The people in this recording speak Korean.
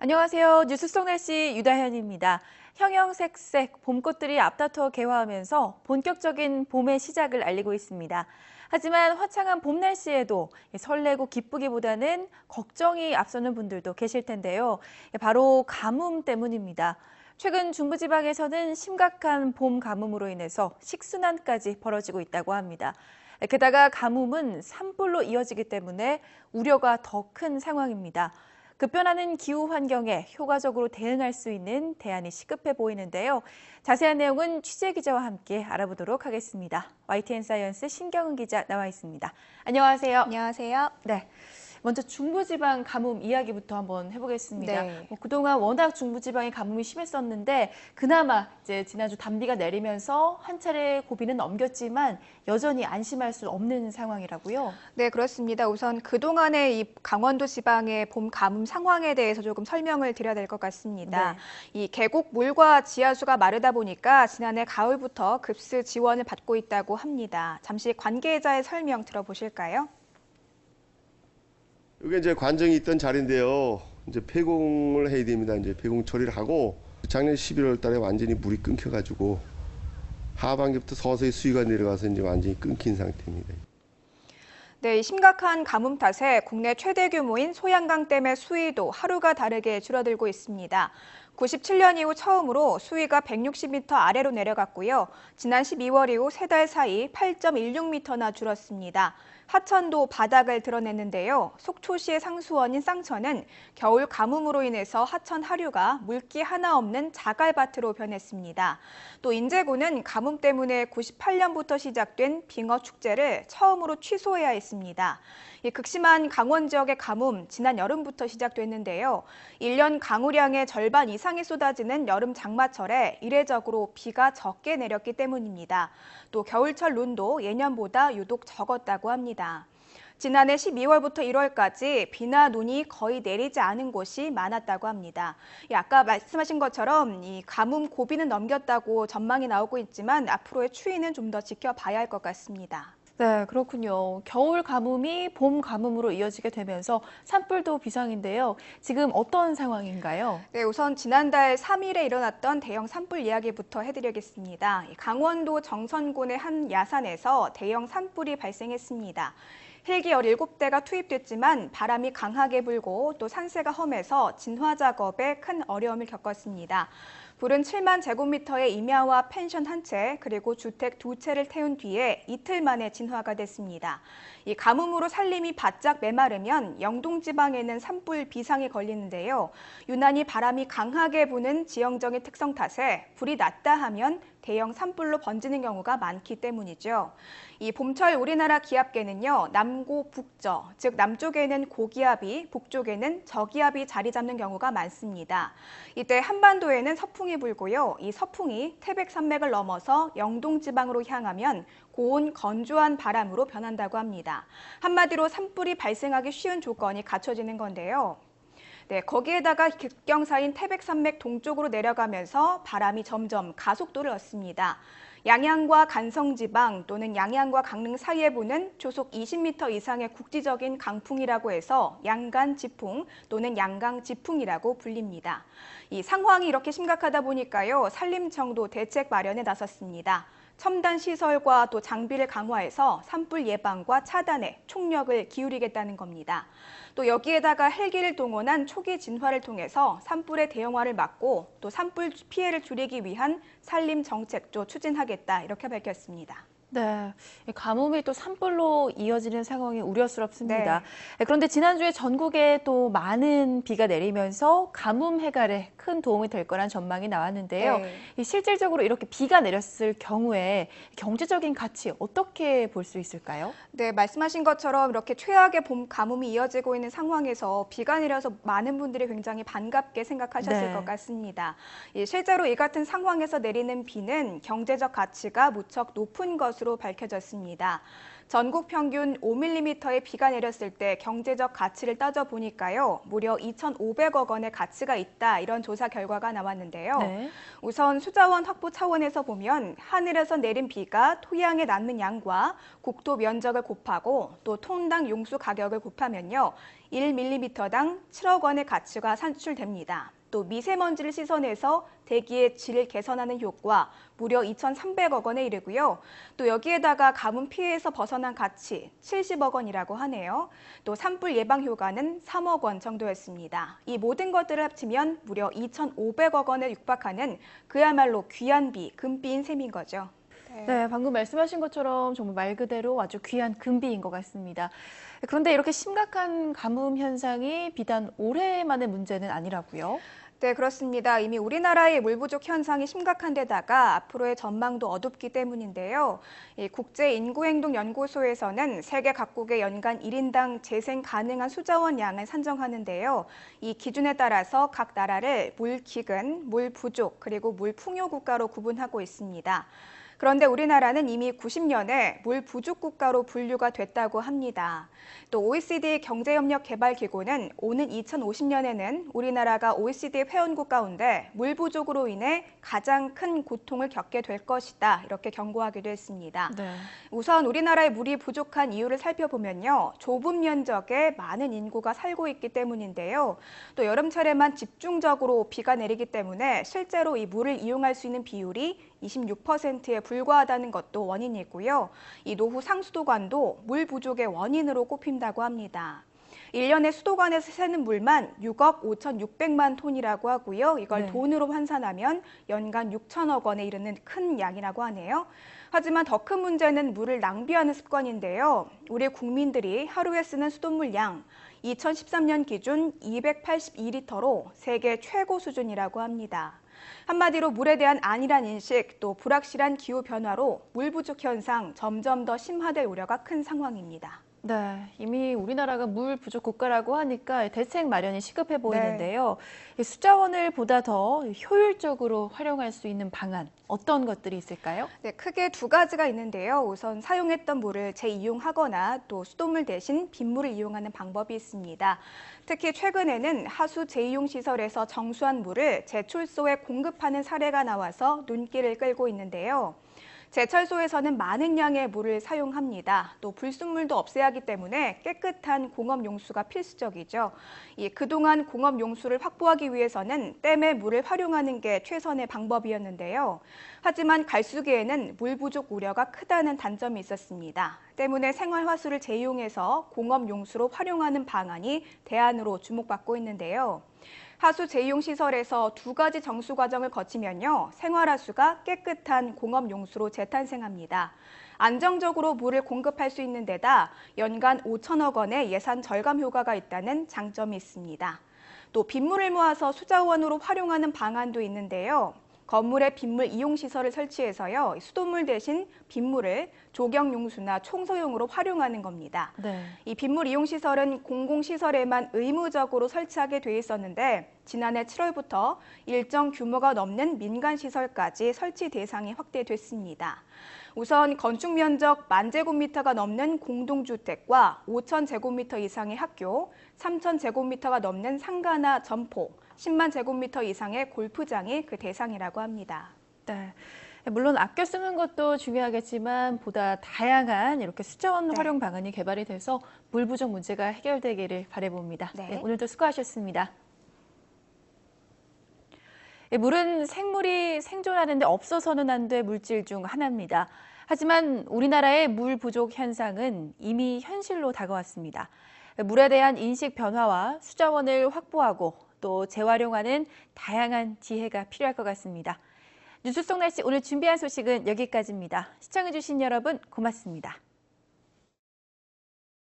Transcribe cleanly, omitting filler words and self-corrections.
안녕하세요. 뉴스 속 날씨 유다현입니다. 형형색색 봄꽃들이 앞다퉈 개화하면서 본격적인 봄의 시작을 알리고 있습니다. 하지만 화창한 봄 날씨에도 설레고 기쁘기보다는 걱정이 앞서는 분들도 계실 텐데요. 바로 가뭄 때문입니다. 최근 중부지방에서는 심각한 봄 가뭄으로 인해서 식순환까지 벌어지고 있다고 합니다. 게다가 가뭄은 산불로 이어지기 때문에 우려가 더 큰 상황입니다. 급변하는 기후 환경에 효과적으로 대응할 수 있는 대안이 시급해 보이는데요. 자세한 내용은 취재 기자와 함께 알아보도록 하겠습니다. YTN 사이언스 신경은 기자 나와 있습니다. 안녕하세요. 안녕하세요. 네. 먼저 중부지방 가뭄 이야기부터 한번 해보겠습니다. 네. 그동안 워낙 중부지방에 가뭄이 심했었는데 그나마 이제 지난주 단비가 내리면서 한 차례 고비는 넘겼지만 여전히 안심할 수 없는 상황이라고요. 네, 그렇습니다. 우선 그동안의 이 강원도 지방의 봄 가뭄 상황에 대해서 조금 설명을 드려야 될 것 같습니다. 이 계곡 물과 지하수가 마르다 보니까 지난해 가을부터 급수 지원을 받고 있다고 합니다. 잠시 관계자의 설명 들어보실까요? 이게 이제 관정이 있던 자리인데요. 이제 폐공을 해야 됩니다. 이제 폐공 처리를 하고 작년 11월 달에 완전히 물이 끊겨가지고 하반기부터 서서히 수위가 내려가서 이제 완전히 끊긴 상태입니다. 네, 이 심각한 가뭄 탓에 국내 최대 규모인 소양강댐의 수위도 하루가 다르게 줄어들고 있습니다. 97년 이후 처음으로 수위가 160m 아래로 내려갔고요. 지난 12월 이후 3달 사이 8.16m나 줄었습니다. 하천도 바닥을 드러냈는데요. 속초시의 상수원인 쌍천은 겨울 가뭄으로 인해서 하천 하류가 물기 하나 없는 자갈밭으로 변했습니다. 또 인제군은 가뭄 때문에 98년부터 시작된 빙어 축제를 처음으로 취소해야 했습니다. 이 극심한 강원 지역의 가뭄, 지난 여름부터 시작됐는데요. 1년 강우량의 절반 이상이 쏟아지는 여름 장마철에 이례적으로 비가 적게 내렸기 때문입니다. 또 겨울철 눈도 예년보다 유독 적었다고 합니다. 지난해 12월부터 1월까지 비나 눈이 거의 내리지 않은 곳이 많았다고 합니다. 아까 말씀하신 것처럼 이 가뭄 고비는 넘겼다고 전망이 나오고 있지만 앞으로의 추이는 좀 더 지켜봐야 할 것 같습니다. 네, 그렇군요. 겨울 가뭄이 봄 가뭄으로 이어지게 되면서 산불도 비상인데요. 지금 어떤 상황인가요? 네, 우선 지난달 3일에 일어났던 대형 산불 이야기부터 해드리겠습니다. 강원도 정선군의 한 야산에서 대형 산불이 발생했습니다. 헬기 17대가 투입됐지만 바람이 강하게 불고 또 산세가 험해서 진화 작업에 큰 어려움을 겪었습니다. 불은 7만 제곱미터의 임야와 펜션 한 채, 그리고 주택 2채를 태운 뒤에 이틀 만에 진화가 됐습니다. 이 가뭄으로 산림이 바짝 메마르면 영동 지방에는 산불 비상이 걸리는데요. 유난히 바람이 강하게 부는 지형적인 특성 탓에 불이 났다 하면 대형 산불로 번지는 경우가 많기 때문이죠. 이 봄철 우리나라 기압계는요, 남고 북저, 즉 남쪽에는 고기압이, 북쪽에는 저기압이 자리 잡는 경우가 많습니다. 이때 한반도에는 서풍이 불고요. 이 서풍이 태백산맥을 넘어서 영동 지방으로 향하면 고온 건조한 바람으로 변한다고 합니다. 한마디로 산불이 발생하기 쉬운 조건이 갖춰지는 건데요. 네, 거기에다가 급경사인 태백산맥 동쪽으로 내려가면서 바람이 점점 가속도를 얻습니다. 양양과 간성지방 또는 양양과 강릉 사이에 부는 초속 20m 이상의 국지적인 강풍이라고 해서 양간지풍 또는 양강지풍이라고 불립니다. 이 상황이 이렇게 심각하다 보니까요, 산림청도 대책 마련에 나섰습니다. 첨단 시설과 또 장비를 강화해서 산불 예방과 차단에 총력을 기울이겠다는 겁니다. 또 여기에다가 헬기를 동원한 초기 진화를 통해서 산불의 대형화를 막고 또 산불 피해를 줄이기 위한 산림 정책도 추진하겠다 이렇게 밝혔습니다. 네, 가뭄이 또 산불로 이어지는 상황이 우려스럽습니다. 그런데 지난주에 전국에 또 많은 비가 내리면서 가뭄 해결에 큰 도움이 될 거란 전망이 나왔는데요. 실질적으로 이렇게 비가 내렸을 경우에 경제적인 가치 어떻게 볼 수 있을까요? 네, 말씀하신 것처럼 이렇게 최악의 봄 가뭄이 이어지고 있는 상황에서 비가 내려서 많은 분들이 굉장히 반갑게 생각하셨을 것 같습니다. 실제로 이 같은 상황에서 내리는 비는 경제적 가치가 무척 높은 것으로 밝혀졌습니다. 전국 평균 5mm의 비가 내렸을 때 경제적 가치를 따져보니까요. 무려 2,500억 원의 가치가 있다. 이런 조사 결과가 나왔는데요. 네. 우선 수자원 확보 차원에서 보면 하늘에서 내린 비가 토양에 닿는 양과 국토 면적을 곱하고 또 톤당 용수 가격을 곱하면요. 1mm당 7억 원의 가치가 산출됩니다. 또 미세먼지를 씻어내서 대기의 질을 개선하는 효과 무려 2,300억 원에 이르고요. 또 여기에다가 가뭄 피해에서 벗어난 가치 70억 원이라고 하네요. 또 산불 예방 효과는 3억 원 정도였습니다. 이 모든 것들을 합치면 무려 2,500억 원에 육박하는 그야말로 귀한 비, 금비인 셈인 거죠. 네, 방금 말씀하신 것처럼 정말 말 그대로 아주 귀한 금비인 것 같습니다. 그런데 이렇게 심각한 가뭄 현상이 비단 올해만의 문제는 아니라고요? 네, 그렇습니다. 이미 우리나라의 물 부족 현상이 심각한 데다가 앞으로의 전망도 어둡기 때문인데요. 이 국제인구행동연구소에서는 세계 각국의 연간 1인당 재생 가능한 수자원 양을 산정하는데요. 이 기준에 따라서 각 나라를 물 기근, 물 부족, 그리고 물 풍요 국가로 구분하고 있습니다. 그런데 우리나라는 이미 90년에 물 부족 국가로 분류가 됐다고 합니다. 또 OECD 경제협력개발기구는 오는 2050년에는 우리나라가 OECD 회원국 가운데 물 부족으로 인해 가장 큰 고통을 겪게 될 것이다. 이렇게 경고하기도 했습니다. 네. 우선 우리나라의 물이 부족한 이유를 살펴보면요. 좁은 면적에 많은 인구가 살고 있기 때문인데요. 또 여름철에만 집중적으로 비가 내리기 때문에 실제로 이 물을 이용할 수 있는 비율이 26%에 불과하다는 것도 원인이고요. 이 노후 상수도관도 물 부족의 원인으로 꼽힌다고 합니다. 1년에 수도관에서 새는 물만 6억 5,600만 톤이라고 하고요. 이걸 네. 돈으로 환산하면 연간 6천억 원에 이르는 큰 양이라고 하네요. 하지만 더 큰 문제는 물을 낭비하는 습관인데요. 우리 국민들이 하루에 쓰는 수돗물 양 2013년 기준 282리터로 세계 최고 수준이라고 합니다. 한마디로 물에 대한 안일한 인식, 또 불확실한 기후 변화로 물 부족 현상 점점 더 심화될 우려가 큰 상황입니다. 네, 이미 우리나라가 물 부족 국가라고 하니까 대책 마련이 시급해 보이는데요. 이 수자원을 보다 더 효율적으로 활용할 수 있는 방안, 어떤 것들이 있을까요? 네, 크게 두 가지가 있는데요. 우선 사용했던 물을 재이용하거나 또 수돗물 대신 빗물을 이용하는 방법이 있습니다. 특히 최근에는 하수 재이용 시설에서 정수한 물을 제철소에 공급하는 사례가 나와서 눈길을 끌고 있는데요. 제철소에서는 많은 양의 물을 사용합니다. 또 불순물도 없애야 하기 때문에 깨끗한 공업 용수가 필수적이죠. 그동안 공업 용수를 확보하기 위해서는 댐의 물을 활용하는 게 최선의 방법이었는데요. 하지만 갈수기에는 물 부족 우려가 크다는 단점이 있었습니다. 때문에 생활화수를 재이용해서 공업 용수로 활용하는 방안이 대안으로 주목받고 있는데요. 하수 재이용 시설에서 두 가지 정수 과정을 거치면요. 생활하수가 깨끗한 공업 용수로 재탄생합니다. 안정적으로 물을 공급할 수 있는 데다 연간 5천억 원의 예산 절감 효과가 있다는 장점이 있습니다. 또 빗물을 모아서 수자원으로 활용하는 방안도 있는데요. 건물에 빗물 이용 시설을 설치해서요. 수돗물 대신 빗물을 조경용수나 청소용으로 활용하는 겁니다. 네. 이 빗물 이용 시설은 공공시설에만 의무적으로 설치하게 돼 있었는데 지난해 7월부터 일정 규모가 넘는 민간시설까지 설치 대상이 확대됐습니다. 우선 건축 면적 10,000제곱미터가 넘는 공동주택과 5,000제곱미터 이상의 학교, 3,000제곱미터가 넘는 상가나 점포, 10만 제곱미터 이상의 골프장이 그 대상이라고 합니다. 네. 물론 아껴 쓰는 것도 중요하겠지만 보다 다양한 이렇게 수자원 활용 방안이 개발이 돼서 물 부족 문제가 해결되기를 바라봅니다. 네. 오늘도 수고하셨습니다. 물은 생물이 생존하는 데 없어서는 안 될 물질 중 하나입니다. 하지만 우리나라의 물 부족 현상은 이미 현실로 다가왔습니다. 물에 대한 인식 변화와 수자원을 확보하고 또 재활용하는 다양한 지혜가 필요할 것 같습니다. 뉴스 속 날씨 오늘 준비한 소식은 여기까지입니다. 시청해주신 여러분 고맙습니다.